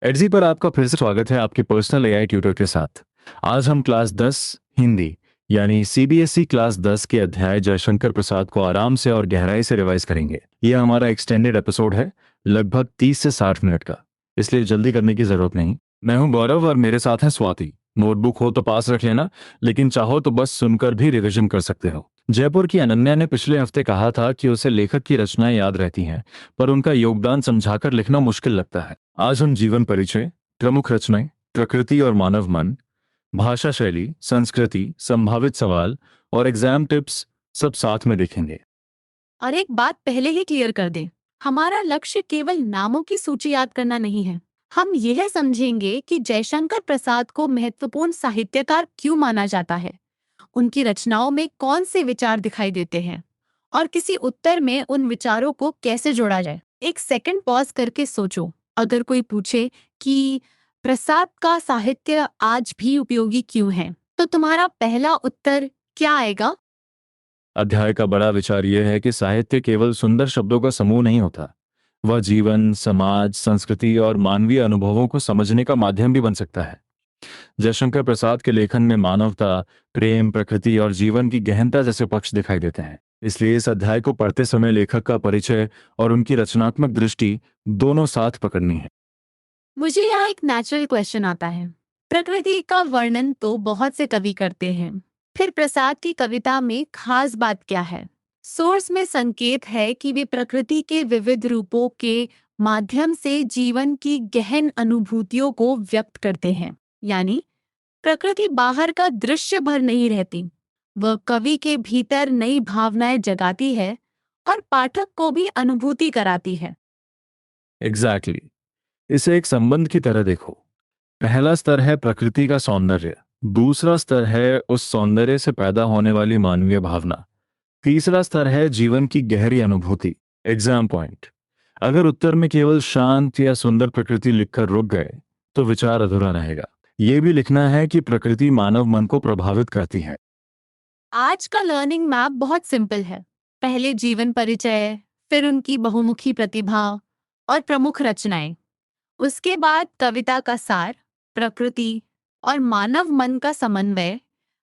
एडजी पर आपका फिर से स्वागत है आपके पर्सनल एआई ट्यूटर के साथ। आज हम क्लास 10 हिंदी यानी सीबीएसई क्लास 10 के अध्याय जयशंकर प्रसाद को आराम से और गहराई से रिवाइज करेंगे। यह हमारा एक्सटेंडेड एपिसोड है, लगभग 30 से 60 मिनट का, इसलिए जल्दी करने की जरूरत नहीं। मैं हूं गौरव और मेरे साथ हैं स्वाति। नोटबुक हो तो पास रख लेना, लेकिन चाहो तो बस सुनकर भी रिविजन कर सकते हो। जयपुर की अनन्या ने पिछले हफ्ते कहा था कि उसे लेखक की रचनाएं याद रहती हैं, पर उनका योगदान समझाकर लिखना मुश्किल लगता है। आज हम जीवन परिचय, प्रमुख रचनाएं, प्रकृति और मानव मन, भाषा शैली, संस्कृति, संभावित सवाल और एग्जाम टिप्स सब साथ में देखेंगे। और एक बात पहले ही क्लियर कर दें, हमारा लक्ष्य केवल नामों की सूची याद करना नहीं है। हम यह समझेंगे कि जयशंकर प्रसाद को महत्वपूर्ण साहित्यकार क्यों माना जाता है, उनकी रचनाओं में कौन से विचार दिखाई देते हैं और किसी उत्तर में उन विचारों को कैसे जोड़ा जाए। एक सेकंड पॉज करके सोचो, अगर कोई पूछे कि प्रसाद का साहित्य आज भी उपयोगी क्यों है, तो तुम्हारा पहला उत्तर क्या आएगा? अध्याय का बड़ा विचार यह है कि साहित्य केवल सुंदर शब्दों का समूह नहीं होता, वह जीवन, समाज, संस्कृति और मानवीय अनुभवों को समझने का माध्यम भी बन सकता है। जयशंकर प्रसाद के लेखन में मानवता, प्रेम, प्रकृति और जीवन की गहनता जैसे पक्ष दिखाई देते हैं। इसलिए इस अध्याय को पढ़ते समय लेखक का परिचय और उनकी रचनात्मक दृष्टि दोनों साथ पकड़नी है। मुझे यहाँ एक नेचुरल क्वेश्चन आता है। प्रकृति का वर्णन तो बहुत से कवि करते हैं, फिर प्रसाद की कविता में खास बात क्या है? सोर्स में संकेत है कि वे प्रकृति के विविध रूपों के माध्यम से जीवन की गहन अनुभूतियों को व्यक्त करते हैं। यानी प्रकृति बाहर का दृश्य भर नहीं रहती, वह कवि के भीतर नई भावनाएं जगाती है और पाठक को भी अनुभूति कराती है। एग्जैक्टली, इसे एक संबंध की तरह देखो। पहला स्तर है प्रकृति का सौंदर्य, दूसरा स्तर है उस सौंदर्य से पैदा होने वाली मानवीय भावना, तीसरा स्तर है जीवन की गहरी अनुभूति। एग्जाम पॉइंट: अगर उत्तर में केवल शांत या सुंदर प्रकृति लिखकर रुक गए तो विचार अधूरा रहेगा। यह भी लिखना है कि प्रकृति मानव मन को प्रभावित करती है। आज का लर्निंग मैप बहुत सिंपल है। पहले जीवन परिचय, फिर उनकी बहुमुखी प्रतिभा और प्रमुख रचनाएं, उसके बाद कविता का सार, प्रकृति और मानव मन का समन्वय,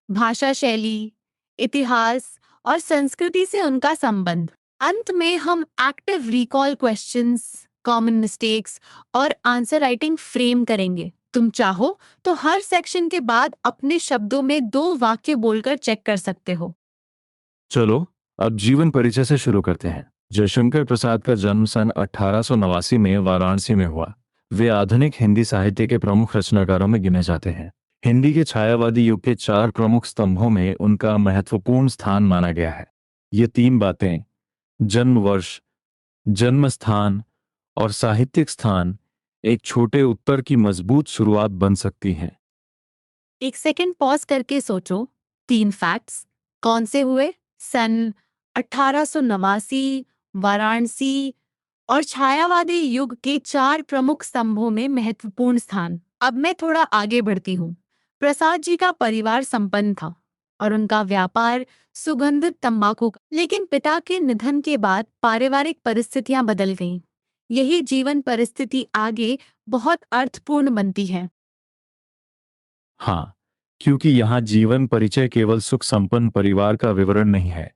भाषा शैली, इतिहास और संस्कृति से उनका संबंध। अंत में हम active recall questions, common mistakes और आंसर राइटिंग फ्रेम करेंगे। तुम चाहो तो हर सेक्शन के बाद अपने शब्दों में 2 वाक्य बोलकर चेक कर सकते हो। चलो अब जीवन परिचय से शुरू करते हैं। जयशंकर प्रसाद का जन्म सन 1889 में वाराणसी में हुआ। वे आधुनिक हिंदी साहित्य के प्रमुख रचनाकारों में गिने जाते हैं। हिंदी के छायावादी युग के 4 प्रमुख स्तंभों में उनका महत्वपूर्ण स्थान माना गया है। ये 3 बातें, जन्म वर्ष, जन्म स्थान और साहित्यिक स्थान, एक छोटे उत्तर की मजबूत शुरुआत बन सकती हैं। एक सेकंड पॉज करके सोचो, 3 फैक्ट्स कौन से हुए? सन 1889, वाराणसी और छायावादी युग के 4 प्रमुख स्तंभों में महत्वपूर्ण स्थान। अब मैं थोड़ा आगे बढ़ती हूँ। प्रसाद जी का परिवार संपन्न था और उनका व्यापार सुगंधित तंबाकू का। लेकिन पिता के निधन के बाद पारिवारिक परिस्थितियां बदल गईं। यही जीवन परिस्थिति आगे बहुत अर्थपूर्ण बनती है। हाँ, क्योंकि यहाँ जीवन परिचय केवल सुख संपन्न परिवार का विवरण नहीं है।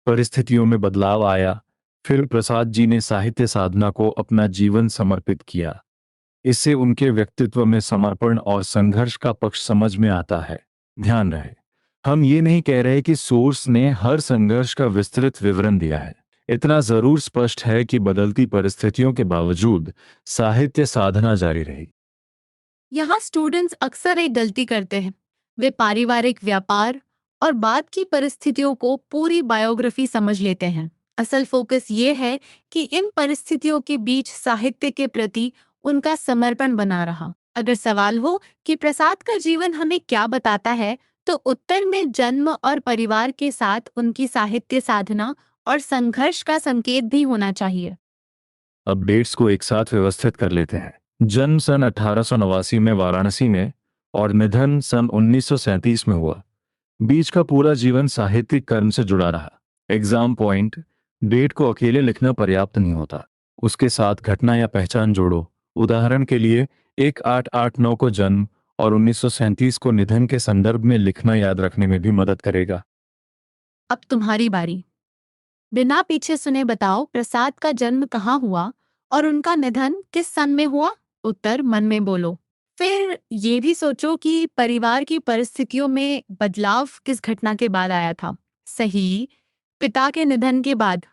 परिस्थितियों में बदलाव आया, फिर प्रसाद जी ने साहित्य साधना को अपना जीवन समर्पित किया। इससे उनके व्यक्तित्व में समर्पण और संघर्ष का पक्ष समझ में आता है। ध्यान रहे, हम ये नहीं कह रहे कि सोर्स ने हर संघर्ष का विस्तृत विवरण दिया है। इतना जरूर स्पष्ट है कि बदलती परिस्थितियों के बावजूद साहित्य साधना जारी रही। यहाँ स्टूडेंट्स अक्सर एक गलती करते हैं। वे पारिवारिक व्यापार और बाद की परिस्थितियों को पूरी बायोग्राफी समझ लेते हैं। असल फोकस ये है कि इन परिस्थितियों के बीच साहित्य के प्रति उनका समर्पण बना रहा। अगर सवाल हो कि प्रसाद का जीवन हमें क्या बताता है, तो उत्तर में जन्म और परिवार के साथ उनकी साहित्य साधना और संघर्ष का संकेत भी होना चाहिए। अब डेट्स को एक साथ व्यवस्थित कर लेते हैं। जन्म सन 1889 में वाराणसी में और निधन सन 1937 में हुआ। बीच का पूरा जीवन साहित्यिक कर्म से जुड़ा रहा। एग्जाम पॉइंट: डेट को अकेले लिखना पर्याप्त नहीं होता, उसके साथ घटना या पहचान जोड़ो। उदाहरण के लिए 1889 को जन्म और 1937 को निधन के संदर्भ में लिखना याद रखने में भी मदद करेगा। अब तुम्हारी बारी। बिना पीछे सुने बताओ, प्रसाद का जन्म कहाँ हुआ और उनका निधन किस सन में हुआ? उत्तर मन में बोलो। फिर ये भी सोचो कि परिवार की परिस्थितियों में बदलाव किस घटना के बाद आया था। सही, पिता के निधन के बाद।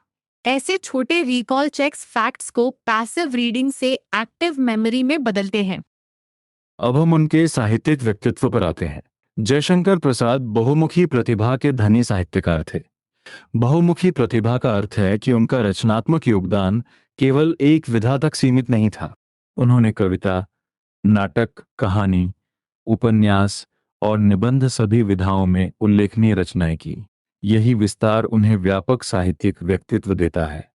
ऐसे छोटे रिकॉल चेक्स फैक्ट्स को पैसिव रीडिंग से एक्टिव मेमोरी में बदलते हैं। अब हम उनके साहित्यिक व्यक्तित्व पर आते हैं। जयशंकर प्रसाद बहुमुखी प्रतिभा के धनी साहित्यकार थे। बहुमुखी प्रतिभा का अर्थ है कि उनका रचनात्मक योगदान केवल एक विधा तक सीमित नहीं था। उन्होंने कविता, नाटक, कहानी, उपन्यास और निबंध सभी विधाओं में उल्लेखनीय रचनाएं की। यही विस्तार उन्हें व्यापक साहित्यिक व्यक्तित्व देता है।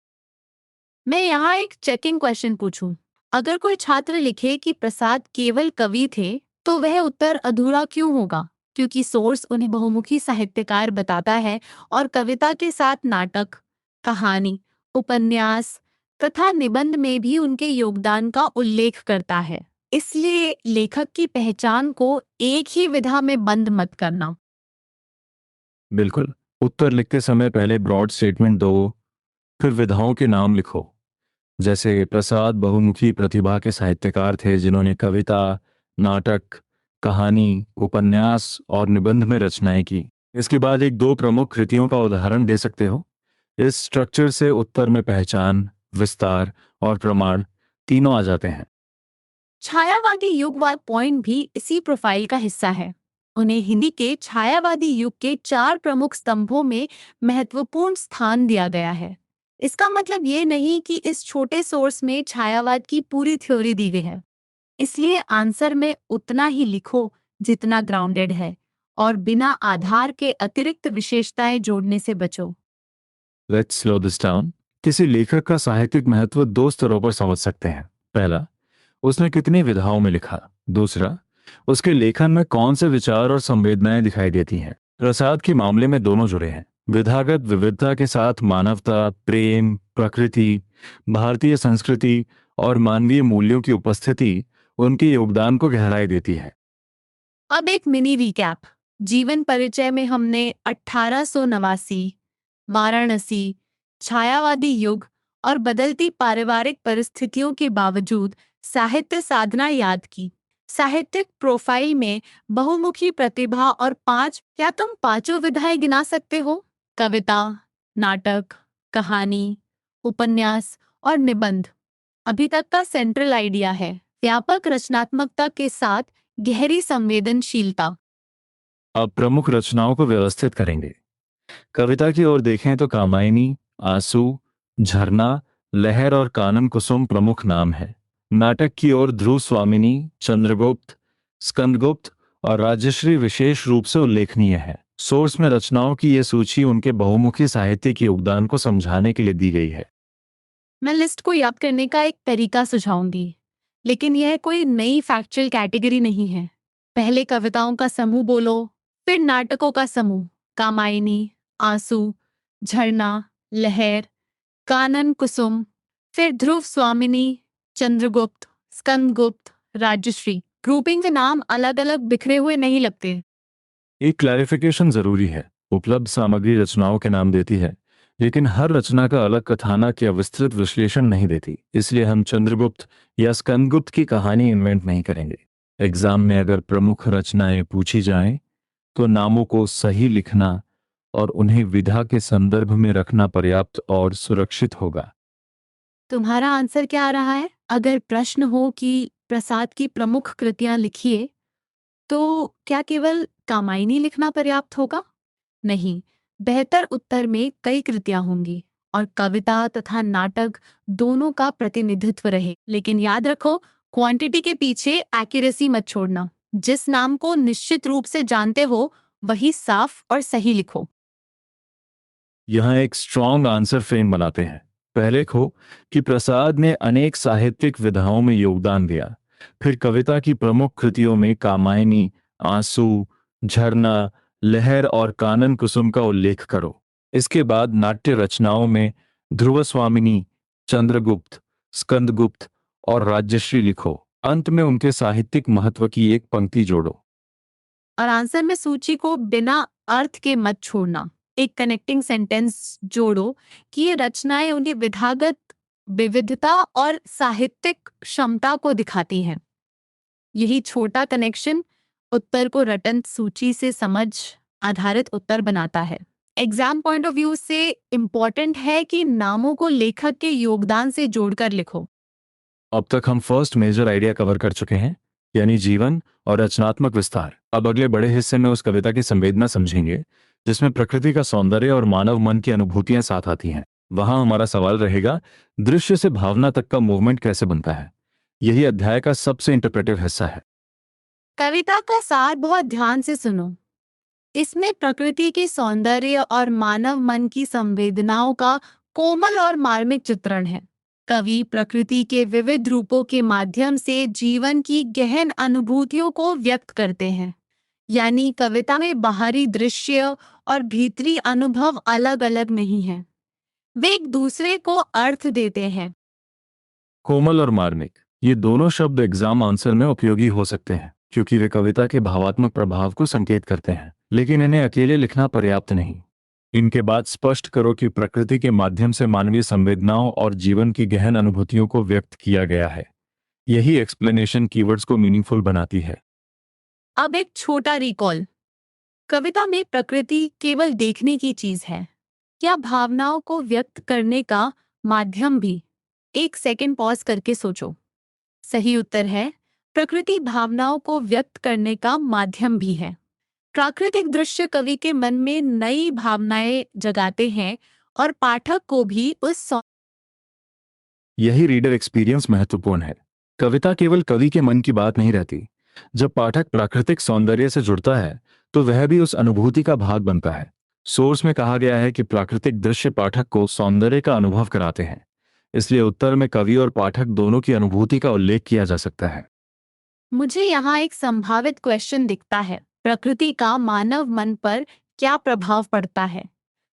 मैं यहाँ एक चेकिंग क्वेश्चन पूछूं। अगर कोई छात्र लिखे कि प्रसाद केवल कवि थे, तो वह उत्तर अधूरा क्यों होगा? क्योंकि सोर्स उन्हें बहुमुखी साहित्यकार बताता है और कविता के साथ नाटक, कहानी, उपन्यास तथा निबंध में भी उनके योगदान का उल्लेख करता है। इसलिए लेखक की पहचान को एक ही विधा में बंद मत करना। बिल्कुल। उत्तर लिखते समय पहले ब्रॉड स्टेटमेंट दो, फिर विधाओं के नाम लिखो। जैसे प्रसाद बहुमुखी प्रतिभा के साहित्यकार थे जिन्होंने कविता, नाटक, कहानी, उपन्यास और निबंध में रचनाएं की। इसके बाद एक दो प्रमुख कृतियों का उदाहरण दे सकते हो। इस स्ट्रक्चर से उत्तर में पहचान, विस्तार और प्रमाण तीनों आ जाते हैं। छायावादी युगवाद पॉइंट भी इसी प्रोफाइल का हिस्सा है। उन्हें हिंदी के छायावादी युग के 4 प्रमुख स्तंभों में महत्वपूर्ण स्थान दिया गया है। इसका मतलब ये नहीं कि इस छोटे सोर्स में छायावाद की पूरी थ्योरी दी गई है। इसलिए आंसर में उतना ही लिखो जितना ग्राउंडेड है और बिना आधार के अतिरिक्त विशेषताएं जोड़ने से बचो। Let's slow this down. किसी लेखक का साहित्यिक महत्व दो स्तरों पर समझ सकते हैं। पहला, उसने कितनी विधाओं में लिखा। दूसरा, उसके लेखन में कौन से विचार और संवेदनाएं दिखाई देती हैं। प्रसाद के मामले में दोनों जुड़े हैं। विधागत विविधता के साथ मानवता, प्रेम, प्रकृति, भारतीय संस्कृति और मानवीय मूल्यों की उपस्थिति उनके योगदान को गहराई देती है। अब एक मिनी रिकैप। जीवन परिचय में हमने 1889, वाराणसी, छायावादी युग और बदलती पारिवारिक परिस्थितियों के बावजूद साहित्य साधना याद की। साहित्यिक प्रोफाइल में बहुमुखी प्रतिभा और 5, क्या तुम पांचों विधाएं गिना सकते हो? कविता, नाटक, कहानी, उपन्यास और निबंध। अभी तक का सेंट्रल आइडिया है व्यापक रचनात्मकता के साथ गहरी संवेदनशीलता। अब प्रमुख रचनाओं को व्यवस्थित करेंगे। कविता की ओर देखें तो कामायनी, आंसू, झरना, लहर और कानन कुसुम प्रमुख नाम है। नाटक की ओर ध्रुव स्वामिनी, चंद्रगुप्त, स्कंदगुप्त और राजश्री विशेष रूप से उल्लेखनीय है। सोर्स में रचनाओं की यह सूची उनके बहुमुखी साहित्य के योगदान को समझाने के लिए दी गई है। मैं लिस्ट को याद करने का एक तरीका सुझाऊंगी, लेकिन यह कोई नई फैक्चुअल कैटेगरी नहीं है। पहले कविताओं का समूह बोलो, फिर नाटकों का समूह, कामायनी, आंसू, झरना, लहर, कानन कुसुम, फिर ध्रुव स्वामिनी, चंद्रगुप्त, स्कंदगुप्त, राजश्री। ग्रुपिंग के नाम अलग अलग बिखरे हुए नहीं लगते। एक क्लैरिफिकेशन जरूरी है। उपलब्ध सामग्री रचनाओं के नाम देती है, लेकिन हर रचना का अलग कथानक या विस्तृत विश्लेषण नहीं देती। इसलिए हम चंद्रगुप्त या स्कंदगुप्त की कहानी इन्वेंट नहीं करेंगे। एग्जाम में अगर प्रमुख रचनाएं पूछी जाएं, तो नामों को सही लिखना और उन्हें विधा के संदर्भ में रखना पर्याप्त और सुरक्षित होगा। तुम्हारा आंसर क्या आ रहा है? अगर प्रश्न हो कि प्रसाद की प्रमुख कृतियां लिखिए, तो क्या केवल कामायनी लिखना पर्याप्त होगा? नहीं, बेहतर उत्तर में कई कृतियां होंगी और कविता तथा नाटक दोनों का प्रतिनिधित्व रहे। लेकिन याद रखो, क्वांटिटी के पीछे एक्यूरेसी मत छोड़ना। जिस नाम को निश्चित रूप से जानते हो वही साफ और सही लिखो। यहाँ एक स्ट्रॉन्ग आंसर फ्रेम बनाते हैं। पहले लिखो कि प्रसाद ने अनेक साहित्यिक विधाओं में योगदान दिया। फिर कविता की प्रमुख कृतियों में कामायनी, आंसू, झरना, लहर और कानन कुसुम का उल्लेख करो। इसके बाद नाट्य रचनाओं में ध्रुव स्वामिनी, चंद्रगुप्त, स्कंदगुप्त और राजश्री लिखो। अंत में उनके साहित्यिक महत्व की एक पंक्ति जोड़ो। और आंसर में सूची को बिना अर्थ के मत छोड़ना। एक कनेक्टिंग सेंटेंस जोड़ो कि ये रचनाएं उनकी विधागत विविधता और साहित्यिक क्षमता को दिखाती हैं। यही छोटा कनेक्शन उत्तर को रटन सूची से समझ आधारित उत्तर बनाता है। एग्जाम पॉइंट ऑफ व्यू से इम्पोर्टेंट है कि नामों को लेखक के योगदान से जोड़कर लिखो। अब तक हम फर्स्ट मेजर आइडिया कवर कर चुके हैं, यानी जीवन और रचनात्मक विस्तार। अब अगले बड़े हिस्से में उस कविता की संवेदना समझेंगे जिसमें प्रकृति का सौंदर्य और मानव मन की अनुभूतियां साथ आती हैं। वहां हमारा सवाल रहेगा, दृश्य से भावना तक का मूवमेंट कैसे बनता है। यही अध्याय का सबसे इंटरप्रेटिव हिस्सा है। कविता का सार बहुत ध्यान से सुनो। इसमें प्रकृति के सौंदर्य और मानव मन की संवेदनाओं का कोमल और मार्मिक चित्रण है। कवि प्रकृति के विविध रूपों के माध्यम से जीवन की गहन अनुभूतियों को व्यक्त करते हैं। यानी कविता में बाहरी दृश्य और भीतरी अनुभव अलग अलग नहीं हैं। वे एक दूसरे को अर्थ देते हैं। कोमल और मार्मिक, ये दोनों शब्द एग्जाम आंसर में उपयोगी हो सकते हैं क्योंकि वे कविता के भावात्मक प्रभाव को संकेत करते हैं, लेकिन इन्हें अकेले लिखना पर्याप्त नहीं। इनके बाद स्पष्ट करो कि प्रकृति के माध्यम से मानवीय संवेदनाओं और जीवन की गहन अनुभूतियों को व्यक्त किया गया है। यही एक्सप्लेनेशन कीवर्ड्स को मीनिंगफुल बनाती है। अब एक छोटा रिकॉल। कविता में प्रकृति केवल देखने की चीज है या भावनाओं को व्यक्त करने का माध्यम भी? एक सेकंड पॉज करके सोचो। सही उत्तर है, प्रकृति भावनाओं को व्यक्त करने का माध्यम भी है। प्राकृतिक दृश्य कवि के मन में नई भावनाएं जगाते हैं और पाठक को भी यही रीडर एक्सपीरियंस महत्वपूर्ण है। कविता केवल कवि के मन की बात नहीं रहती। जब पाठक प्राकृतिक सौंदर्य से जुड़ता है तो वह भी उस अनुभूति का भाग बनता है। सोर्स में कहा गया है कि प्राकृतिक दृश्य पाठक को सौंदर्य का अनुभव कराते हैं, इसलिए उत्तर में कवि और पाठक दोनों की अनुभूति का उल्लेख किया जा सकता है। मुझे यहाँ एक संभावित क्वेश्चन दिखता है, प्रकृति का मानव मन पर क्या प्रभाव पड़ता है?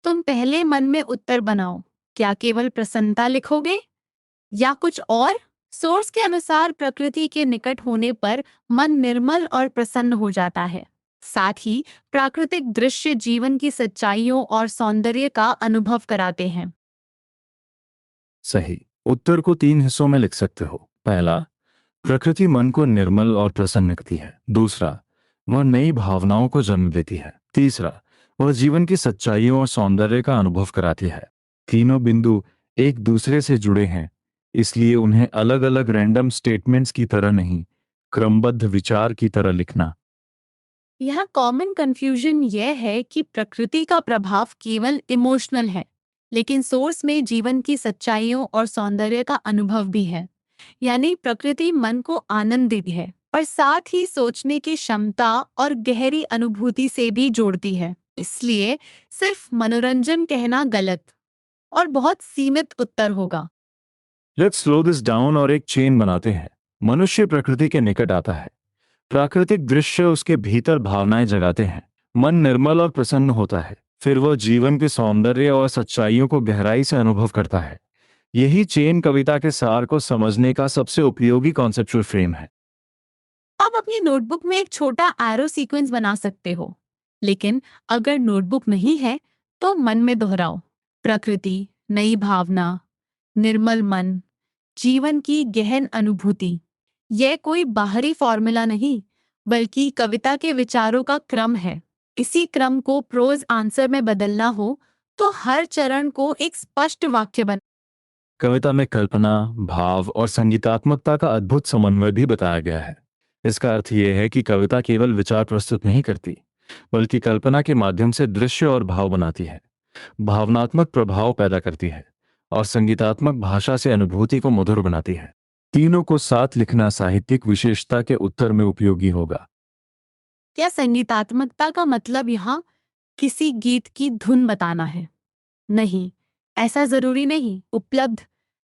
तुम पहले मन में उत्तर बनाओ। क्या केवल प्रसन्नता लिखोगे या कुछ और? सोर्स के अनुसार प्रकृति के निकट होने पर मन निर्मल और प्रसन्न हो जाता है। साथ ही प्राकृतिक दृश्य जीवन की सच्चाइयों और सौंदर्य का अनुभव कराते हैं। सही उत्तर को 3 हिस्सों में लिख सकते हो। पहला, प्रकृति मन को निर्मल और प्रसन्न करती है। दूसरा, वह नई भावनाओं को जन्म देती है। तीसरा, वह जीवन की सच्चाइयों और सौंदर्य का अनुभव कराती है। तीनों बिंदु एक दूसरे से जुड़े हैं, इसलिए उन्हें अलग अलग रैंडम स्टेटमेंट्स की तरह नहीं, क्रमबद्ध विचार की तरह लिखना। यह कॉमन कंफ्यूजन यह है कि प्रकृति का प्रभाव केवल इमोशनल है, लेकिन सोर्स में जीवन की सच्चाइयों और सौंदर्य का अनुभव भी है। यानी प्रकृति मन को आनंद देती है पर साथ ही सोचने की क्षमता और गहरी अनुभूति से भी जोड़ती है। इसलिए सिर्फ मनोरंजन कहना गलत और बहुत सीमित उत्तर होगा। लेट्स स्लो दिस डाउन और एक चेन बनाते हैं। मनुष्य प्रकृति के निकट आता है, प्राकृतिक दृश्य उसके भीतर भावनाएं जगाते हैं, मन निर्मल और प्रसन्न होता है, फिर वह जीवन के सौंदर्य और सच्चाइयों को गहराई से अनुभव करता है। यही चेन कविता के सार को समझने का सबसे उपयोगी कॉन्सेप्चुअल फ्रेम है। आप अपनी नोटबुक में एक छोटा एरो सीक्वेंस बना सकते हो, लेकिन अगर नोटबुक नहीं है तो मन में दोहराओ। प्रकृति, नई भावना, निर्मल मन, जीवन की गहन अनुभूति। यह कोई बाहरी फॉर्मूला नहीं, बल्कि कविता के विचारों का क्रम है। इसी क्रम को प्रोज आंसर में बदलना हो तो हर चरण को एक स्पष्ट वाक्य बना। कविता में कल्पना, भाव और संगीतात्मकता का अद्भुत समन्वय भी बताया गया है। इसका अर्थ यह है कि कविता केवल विचार प्रस्तुत नहीं करती, बल्कि कल्पना के माध्यम से दृश्य और भाव बनाती है, भावनात्मक प्रभाव पैदा करती है और संगीतात्मक भाषा से अनुभूति को मधुर बनाती है। तीनों को साथ लिखना साहित्यिक विशेषता के उत्तर में उपयोगी होगा। क्या संगीतात्मकता का मतलब यहाँ किसी गीत की धुन बताना है? नहीं, ऐसा जरूरी नहीं। उपलब्ध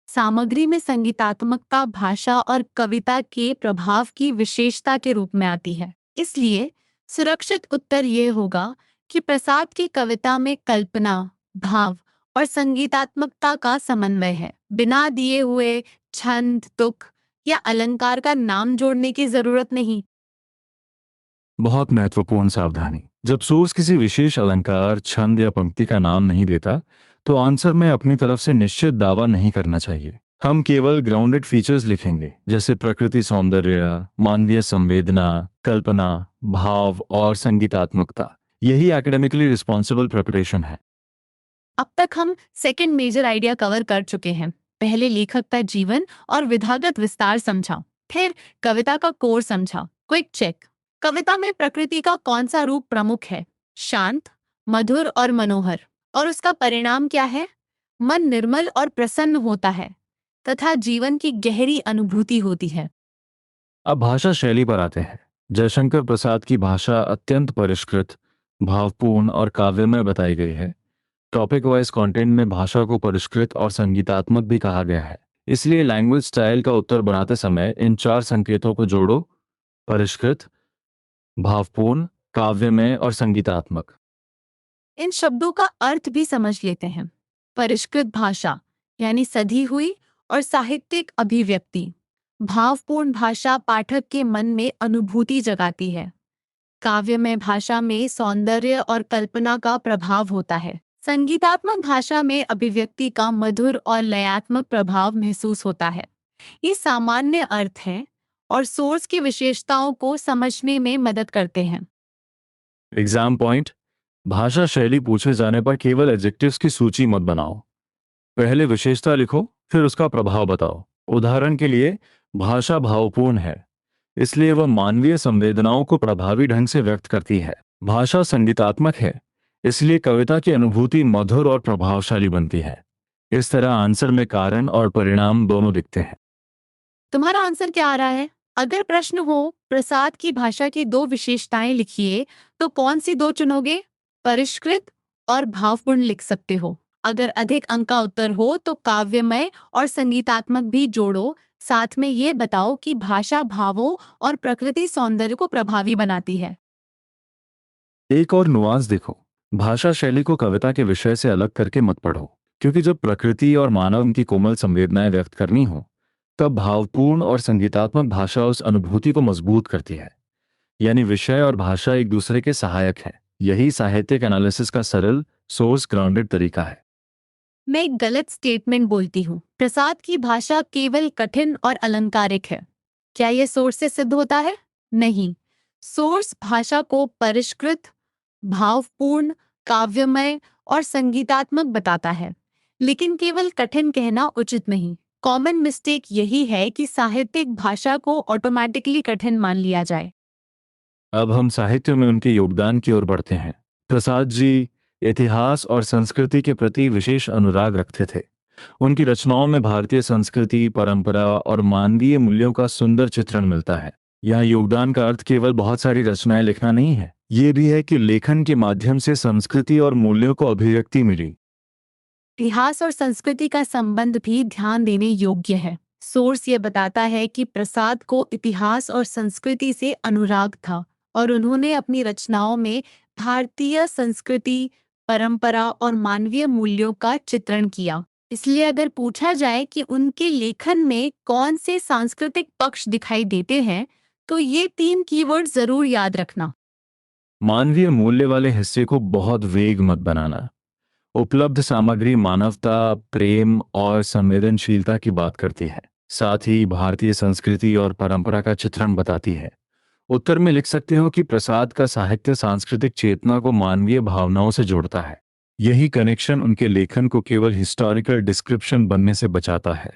सामग्री में संगीतात्मकता भाषा और कविता के प्रभाव की विशेषता के रूप में आती है। इसलिए सुरक्षित उत्तर ये होगा कि प्रसाद की कविता में कल्पना, भाव और संगीतात्मकता का समन्वय है। बिना दिए हुए छंद, तुक या अलंकार का नाम जोड़ने की जरूरत नहीं। बहुत महत्वपूर्ण सावधानी। जब सोर्स किसी विशेष अलंकार, छंद या पंक्ति का नाम नहीं देता, तो आंसर में अपनी तरफ से निश्चित दावा नहीं करना चाहिए। हम केवल ग्राउंडेड फीचर्स लिखेंगे, जैसे प्रकृति सौंदर्य, मानवीय संवेदना, कल्पना, भाव और संगीतात्मकता। यही एकेडमिकली रिस्पॉन्सिबल प्रिपरेशन है। अब तक हम सेकंड मेजर आइडिया कवर कर चुके हैं। पहले लेखक का जीवन और विधागत विस्तार समझा, फिर कविता का कोर समझा। Quick check. कविता में प्रकृति का कौन सा रूप प्रमुख है? शांत, मधुर और मनोहर। और उसका परिणाम क्या है? मन निर्मल और प्रसन्न होता है तथा जीवन की गहरी अनुभूति होती है। अब भाषा शैली पर आते हैं। जयशंकर प्रसाद की भाषा अत्यंत परिष्कृत, भावपूर्ण और काव्यमय बताई गई है। टॉपिक वाइज कंटेंट में भाषा को परिष्कृत और संगीतात्मक भी कहा गया है। इसलिए लैंग्वेज स्टाइल का उत्तर बनाते समय इन 4 संकेतों को जोड़ो: परिष्कृत, भावपूर्ण, काव्यमय और संगीतात्मक। इन शब्दों का अर्थ भी समझ लेते हैं। परिष्कृत भाषा यानी सधी हुई और साहित्यिक अभिव्यक्ति। भावपूर्ण भाषा पाठक के मन में अनुभूति जगाती है। काव्यमय भाषा में सौंदर्य और कल्पना का प्रभाव होता है। संगीतात्मक भाषा में अभिव्यक्ति का मधुर और लयात्मक प्रभाव महसूस होता है। ये सामान्य अर्थ हैं और सोर्स की विशेषताओं को समझने में मदद करते हैं। एग्जाम पॉइंट: भाषा शैली पूछे जाने पर केवल एडजेक्टिव्स की सूची मत बनाओ। पहले विशेषता लिखो, फिर उसका प्रभाव बताओ। उदाहरण के लिए, भाषा भावपूर्ण है, इसलिए वह मानवीय संवेदनाओं को प्रभावी ढंग से व्यक्त करती है। भाषा संगीतात्मक है, इसलिए कविता की अनुभूति मधुर और प्रभावशाली बनती है। इस तरह आंसर में कारण और परिणाम दोनों दिखते हैं। तुम्हारा आंसर क्या आ रहा है? अगर प्रश्न हो प्रसाद की भाषा की 2 विशेषताएं लिखिए, तो कौन सी 2 चुनोगे? परिष्कृत और भावपूर्ण लिख सकते हो। अगर अधिक अंक का उत्तर हो तो काव्यमय और संगीतात्मक भी जोड़ो। साथ में ये बताओ कि भाषा भावों और प्रकृति सौंदर्य को प्रभावी बनाती है। एक और नुआंस देखो, भाषा शैली को कविता के विषय से अलग करके मत पढ़ो, क्योंकि जब प्रकृति और मानव की कोमल संवेदनाएं व्यक्त करनी हो, तब भावपूर्ण और संगीतात्मक भाषा उस अनुभूति को मजबूत करती है। यानी विषय और भाषा एक दूसरे के सहायक है। यही साहित्यिक एनालिसिस का सरल, सोर्स ग्राउंडेड तरीका है। मैं एक गलत स्टेटमेंट बोलती हूँ। प्रसाद की भाषा केवल कठिन और अलंकारिक है। क्या यह सोर्स से सिद्ध होता है? नहीं। सोर्स भाषा को परिष्कृत, भावपूर्ण, काव्यमय और संगीतात्मक बताता है, लेकिन केवल कठिन कहना उचित नहीं। कॉमन मिस्टेक यही है कि साहित्यिक भाषा को ऑटोमेटिकली कठिन मान लिया जाए। अब हम साहित्य में उनके योगदान की ओर बढ़ते हैं। प्रसाद जी इतिहास और संस्कृति के प्रति विशेष अनुराग रखते थे। उनकी रचनाओं में भारतीय संस्कृति, परंपरा और मानवीय मूल्यों का सुंदर चित्रण मिलता है। यहाँ योगदान का अर्थ केवल बहुत सारी रचनाएं लिखना नहीं है, ये भी है कि लेखन के माध्यम से संस्कृति और मूल्यों को अभिव्यक्ति मिली। इतिहास और संस्कृति का संबंध भी ध्यान देने योग्य है। सोर्स ये बताता है कि प्रसाद को इतिहास और संस्कृति से अनुराग था और उन्होंने अपनी रचनाओं में भारतीय संस्कृति, परंपरा और मानवीय मूल्यों का चित्रण किया। इसलिए अगर पूछा जाए कि उनके लेखन में कौन से सांस्कृतिक पक्ष दिखाई देते हैं, तो ये 3 कीवर्ड जरूर याद रखना। मानवीय मूल्य वाले हिस्से को बहुत वेग मत बनाना। उपलब्ध सामग्री मानवता, प्रेम और संवेदनशीलता की बात करती है, साथ ही भारतीय संस्कृति और परंपरा का चित्रण बताती है। उत्तर में लिख सकते हो कि प्रसाद का साहित्य सांस्कृतिक चेतना को मानवीय भावनाओं से जोड़ता है। यही कनेक्शन उनके लेखन को केवल हिस्टोरिकल डिस्क्रिप्शन बनने से बचाता है।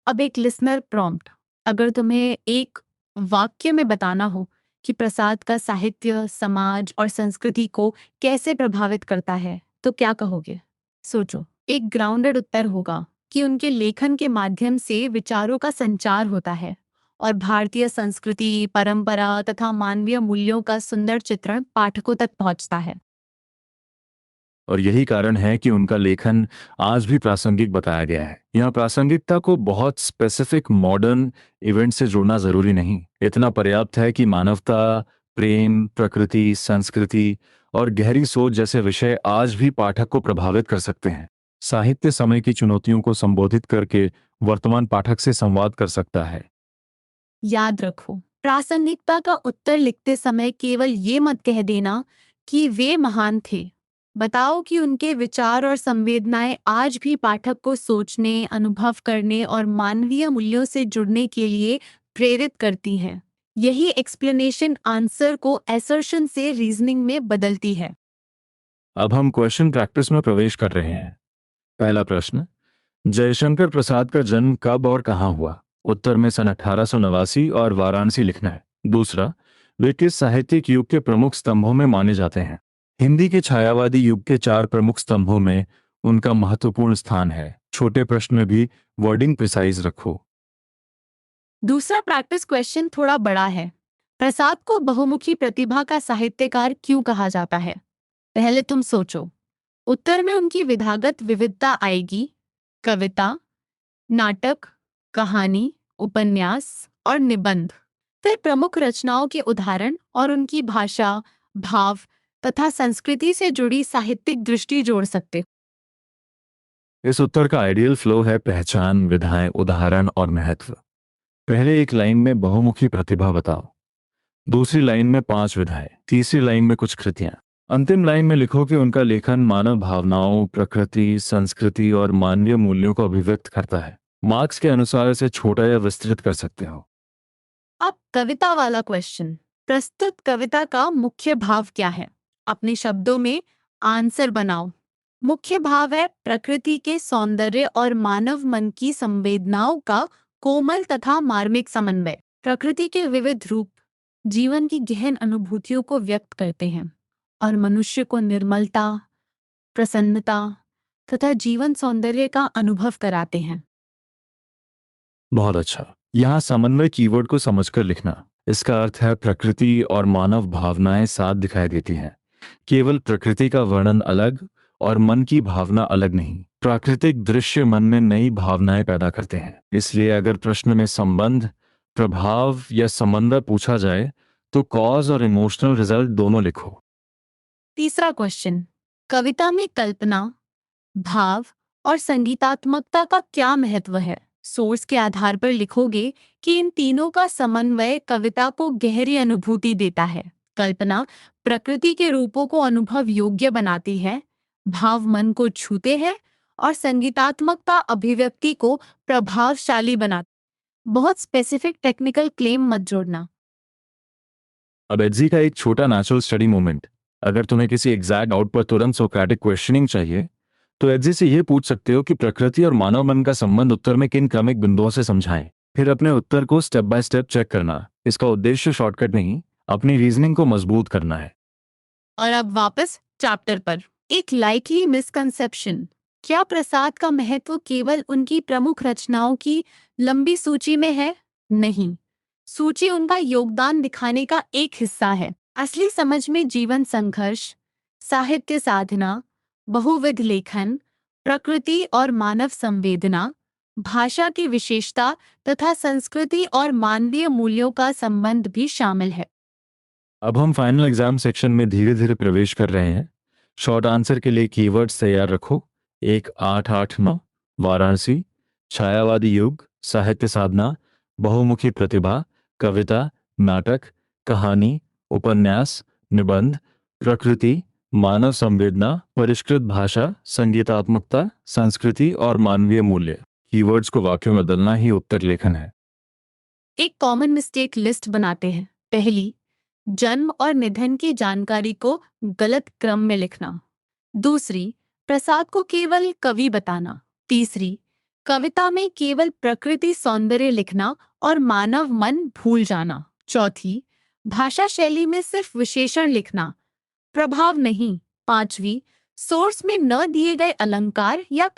अब एक लिसनर प्रॉम्प्ट। अगर तुम्हें एक वाक्य में बताना हो कि प्रसाद का साहित्य समाज और संस्कृति को कैसे प्रभावित करता है, तो क्या कहोगे? सोचो। एक ग्राउंडेड उत्तर होगा कि उनके लेखन के माध्यम से विचारों का संचार होता है और भारतीय संस्कृति, परंपरा तथा मानवीय मूल्यों का सुंदर चित्रण पाठकों तक पहुंचता है। और यही कारण है कि उनका लेखन आज भी प्रासंगिक बताया गया है। यहाँ प्रासंगिकता को बहुत स्पेसिफिक मॉडर्न इवेंट से जोड़ना जरूरी नहीं, इतना पर्याप्त है कि मानवता, प्रेम, प्रकृति, संस्कृति और गहरी सोच जैसे विषय आज भी पाठक को प्रभावित कर सकते हैं। साहित्य समय की चुनौतियों को संबोधित करके वर्तमान पाठक से संवाद कर सकता है। याद रखो, प्रासंगिकता का उत्तर लिखते समय केवल ये मत कह देना कि वे महान थे। बताओ कि उनके विचार और संवेदनाएं आज भी पाठक को सोचने, अनुभव करने और मानवीय मूल्यों से जुड़ने के लिए प्रेरित करती हैं। यही एक्सप्लेनेशन आंसर को असर्शन से रीजनिंग में बदलती है। अब हम क्वेश्चन प्रैक्टिस में प्रवेश कर रहे हैं। पहला प्रश्न, जयशंकर प्रसाद का जन्म कब और कहाँ हुआ? उत्तर में सन 1889 और वाराणसी लिखना है। दूसरा, वे किस साहित्यिक युग के प्रमुख स्तंभों में माने जाते हैं? हिंदी के छायावादी युग के 4 प्रमुख स्तंभों में उनका महत्वपूर्ण स्थान है। छोटे प्रश्न में भी वर्डिंग प्रिसाइज रखो। दूसरा प्रैक्टिस क्वेश्चन थोड़ा बड़ा है। प्रसाद को बहुमुखी प्रतिभा का साहित्यकार क्यों कहा जाता है? पहले तुम सोचो। उत्तर में उनकी विधागत विविधता आएगी। कविता, नाटक, कहानी, उपन्यास और निबंध। फिर प्रमुख रचनाओं के उदाहरण और उनकी भाषा, भाव तथा संस्कृति से जुड़ी साहित्यिक दृष्टि जोड़ सकते। इस उत्तर का आइडियल फ्लो है पहचान, विधाएं, उदाहरण और महत्व। पहले एक लाइन में बहुमुखी प्रतिभा बताओ, दूसरी लाइन में 5 विधाएं, तीसरी लाइन में कुछ कृतियां, अंतिम लाइन में लिखो कि उनका लेखन मानव भावनाओं, प्रकृति, संस्कृति और मानवीय मूल्यों को अभिव्यक्त करता है। मार्क्स के अनुसार इसे छोटा या विस्तृत कर सकते हो। अब कविता वाला क्वेश्चन। प्रस्तुत कविता का मुख्य भाव क्या है? अपने शब्दों में आंसर बनाओ। मुख्य भाव है प्रकृति के सौंदर्य और मानव मन की संवेदनाओं का कोमल तथा मार्मिक समन्वय। प्रकृति के विविध रूप जीवन की गहन अनुभूतियों को व्यक्त करते हैं और मनुष्य को निर्मलता, प्रसन्नता तथा जीवन सौंदर्य का अनुभव कराते हैं। बहुत अच्छा। यहाँ समन्वय कीवर्ड को समझकर लिखना। इसका अर्थ है प्रकृति और मानव भावनाएं साथ दिखाई देती हैं। केवल प्रकृति का वर्णन अलग और मन की भावना अलग नहीं। प्राकृतिक दृश्य मन में नई भावनाएं पैदा करते हैं। इसलिए अगर प्रश्न में संबंध, प्रभाव या समन्वय पूछा जाए तो कॉज और इमोशनल रिजल्ट दोनों लिखो। तीसरा क्वेश्चन। कविता में कल्पना, भाव और संगीतात्मकता का क्या महत्व है? सोर्स के आधार पर लिखोगे कि इन तीनों का समन्वय कविता को गहरी अनुभूति देता है। कल्पना प्रकृति के रूपों को अनुभव योग्य बनाती है, भाव मन को छूते हैं और संगीतात्मकता अभिव्यक्ति को प्रभावशाली बनाती। बहुत स्पेसिफिक टेक्निकल क्लेम मत जोड़ना। अब एडजी का एक छोटा नेचुरल स्टडी मोमेंट। अगर तुम्हें किसी एग्जैक्ट डाउट पर तुरंत सोक्रेटिक क्वेश्चनिंग चाहिए तो एडजी से यह पूछ सकते हो कि प्रकृति और मानव मन का संबंध उत्तर में किन क्रमिक बिंदुओं से समझाएं। फिर अपने उत्तर को स्टेप बाय स्टेप चेक करना। इसका उद्देश्य शॉर्टकट नहीं, अपनी रीजनिंग को मजबूत करना है। और अब वापस चैप्टर पर। एक लाइकली मिसकंसेप्शन। क्या प्रसाद का महत्व केवल उनकी प्रमुख रचनाओं की लंबी सूची में है? नहीं, सूची उनका योगदान दिखाने का एक हिस्सा है। असली समझ में जीवन संघर्ष, साहित्य साधना, बहुविध लेखन, प्रकृति और मानव संवेदना, भाषा की विशेषता तथा संस्कृति और मानवीय मूल्यों का संबंध भी शामिल है। अब हम फाइनल एग्जाम सेक्शन में धीरे धीरे प्रवेश कर रहे हैं। शॉर्ट आंसर के लिए कीवर्ड्स तैयार रखो। 1889 वाराणसी, छायावादी युग, साहित्य साधना, बहुमुखी प्रतिभा, कविता, नाटक, कहानी, उपन्यास, निबंध, प्रकृति, मानव संवेदना, परिष्कृत भाषा, संगीतात्मकता, संस्कृति और मानवीय मूल्य। कीवर्ड्स को वाक्यों में बदलना ही उत्तर लेखन है। एक कॉमन मिस्टेक लिस्ट बनाते हैं। पहली, जन्म और निधन की जानकारी को गलत क्रम में लिखना। दूसरी, प्रसाद को केवल कवि बताना। तीसरी, कविता में केवल प्रकृति सौंदर्य लिखना और मानव मन भूल जाना। चौथी, भाषा शैली में सिर्फ विशेषण लिखना, प्रभाव नहीं। पांचवी, सोर्स में न दिए गए अलंकार या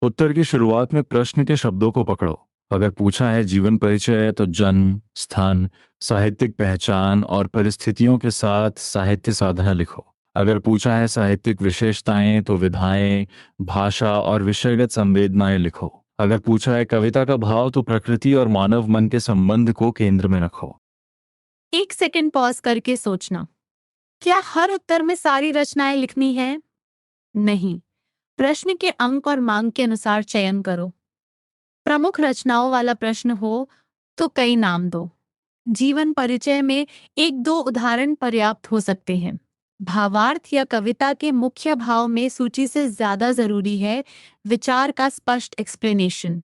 उत्तर की शुरुआत में प्रश्न के शब्दों को पकड़ो। अगर पूछा है जीवन परिचय तो जन्म, स्थान, साहित्यिक पहचान और परिस्थितियों के साथ साहित्य साधना लिखो। अगर पूछा है साहित्यिक विशेषताएं तो विधाएं, भाषा और विषयगत संवेदनाएं लिखो। अगर पूछा है कविता का भाव तो प्रकृति और मानव मन के संबंध को केंद्र में रखो। एक सेकंड पॉज करके सोचना। क्या हर उत्तर में सारी रचनाएं लिखनी है? नहीं, प्रश्न के अंक और मांग के अनुसार चयन करो। प्रमुख रचनाओं वाला प्रश्न हो तो कई नाम दो। जीवन परिचय में एक दो उदाहरण पर्याप्त हो सकते हैं। भावार्थ या कविता के मुख्य भाव में सूची से ज्यादा जरूरी है विचार का स्पष्ट एक्सप्लेनेशन।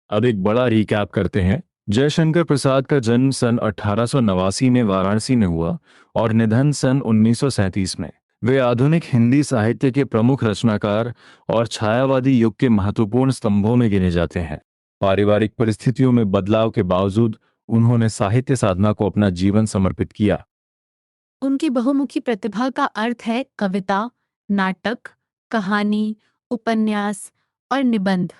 अब एक बड़ा रिकैप करते हैं। जयशंकर प्रसाद का जन्म सन 1889 में वाराणसी में हुआ और निधन सन 1937 में। वे आधुनिक हिंदी साहित्य के प्रमुख रचनाकार और छायावादी युग के महत्वपूर्ण स्तंभों में गिने जाते हैं। पारिवारिक परिस्थितियों में बदलाव के बावजूद उन्होंने साहित्य साधना को अपना जीवन समर्पित किया। उनकी बहुमुखी प्रतिभा का अर्थ है कविता, नाटक, कहानी, उपन्यास और निबंध,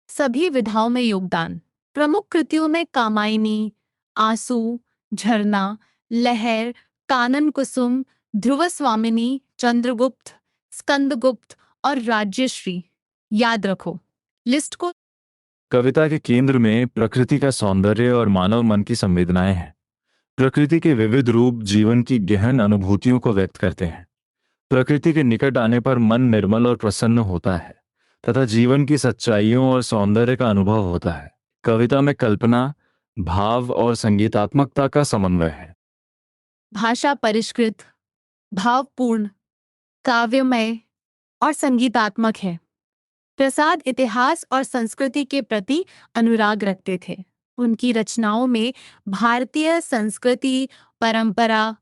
सभी विधाओं में योगदान। प्रमुख कृतियों में कामायनी, आंसू, झरना, लहर, कानन कुसुम, ध्रुव स्वामिनी, चंद्रगुप्त, स्कंदगुप्त और राज्यश्री। याद रखो लिस्ट को। कविता के केंद्र में प्रकृति का सौंदर्य और मानव मन की संवेदनाएं हैं। प्रकृति के विविध रूप जीवन की गहन अनुभूतियों को व्यक्त करते हैं। प्रकृति के निकट आने पर मन निर्मल और प्रसन्न होता है तथा जीवन की सच्चाइयों और सौंदर्य का अनुभव होता है। कविता में कल्पना, भाव और संगीतात्मकता का समन्वय है। भाषा परिष्कृत, भावपूर्ण, काव्यमय और संगीतात्मक है। प्रसाद इतिहास और संस्कृति के प्रति अनुराग रखते थे। उनकी रचनाओं में भारतीय संस्कृति, परंपरा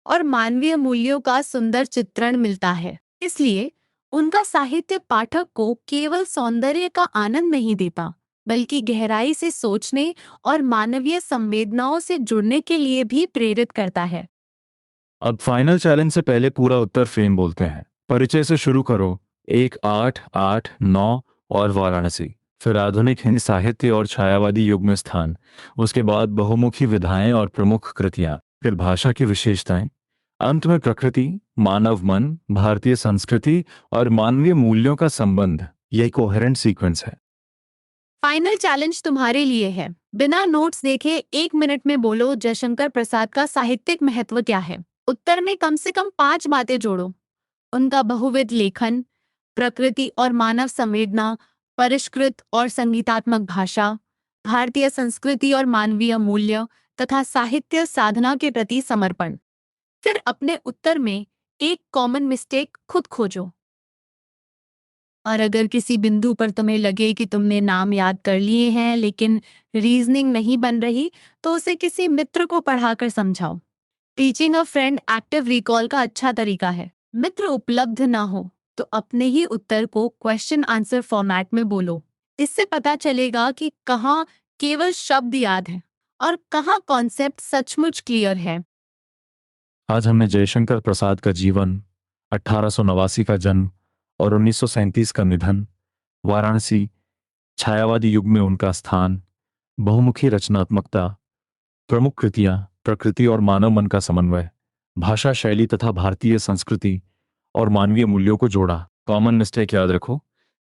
और मानवीय मूल्यों का सुंदर चित्रण मिलता है। इसलिए उनका साहित्य पाठक को केवल सौंदर्य का आनंद नहीं देता, बल्कि गहराई से सोचने और मानवीय संवेदनाओं से जुड़ने के लिए भी प्रेरित करता है। अब फाइनल चैलेंज से पहले पूरा उत्तर फ्रेम बोलते हैं। परिचय से शुरू करो। 1, 8, 8, 9 और वाराणसी। फिर आधुनिक हिंदी साहित्य और छायावादी युग में स्थान। उसके बाद बहुमुखी विधाएं और प्रमुख कृतियां। फिर भाषा की विशेषताएं। अंत में प्रकृति, मानव मन, भारतीय संस्कृति और मानवीय मूल्यों का संबंध। यह कोहेरेंट सीक्वेंस है। फाइनल चैलेंज तुम्हारे लिए है। बिना नोट्स देखे 1 मिनट में बोलो जयशंकर प्रसाद का साहित्यिक महत्व क्या है। उत्तर में कम से कम 5 बातें जोड़ो। उनका बहुविध लेखन, प्रकृति और मानव संवेदना, परिष्कृत और संगीतात्मक भाषा, भारतीय संस्कृति और मानवीय मूल्य तथा साहित्य साधना के प्रति समर्पण। फिर अपने उत्तर में एक कॉमन मिस्टेक खुद खोजो। और अगर किसी बिंदु पर तुम्हें लगे कि तुमने नाम याद कर लिए हैं लेकिन रीजनिंग नहीं बन रही, तो उसे किसी मित्र को पढ़ाकर समझाओ। टीचिंग अ फ्रेंड एक्टिव रिकॉल का अच्छा तरीका है। मित्र उपलब्ध ना हो तो अपने ही उत्तर को क्वेश्चन आंसर फॉर्मेट में बोलो। इससे पता चलेगा कि कहाँ केवल शब्द याद है और कहाँ कॉन्सेप्ट सचमुच क्लियर है। आज हमने जयशंकर प्रसाद का जीवन, 1889 का जन्म और 1937 का निधन, वाराणसी, छायावादी युग में उनका स्थान, बहुमुखी रचनात्मकता, प्रमुख कृतियां, प्रकृति और मानव मन का समन्वय, भाषा शैली तथा भारतीय संस्कृति और मानवीय मूल्यों को जोड़ा। कॉमन मिस्टेक याद रखो,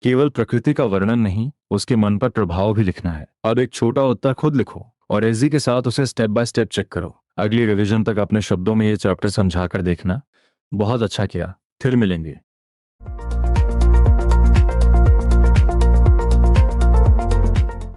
केवल प्रकृति का वर्णन नहीं, उसके मन पर प्रभाव भी लिखना है। अब एक छोटा उत्तर खुद लिखो और एजी के साथ उसे स्टेप बाय स्टेप चेक करो। अगली रिवीजन तक अपने शब्दों में ये चैप्टर समझा कर देखना। बहुत अच्छा किया। फिर मिलेंगे।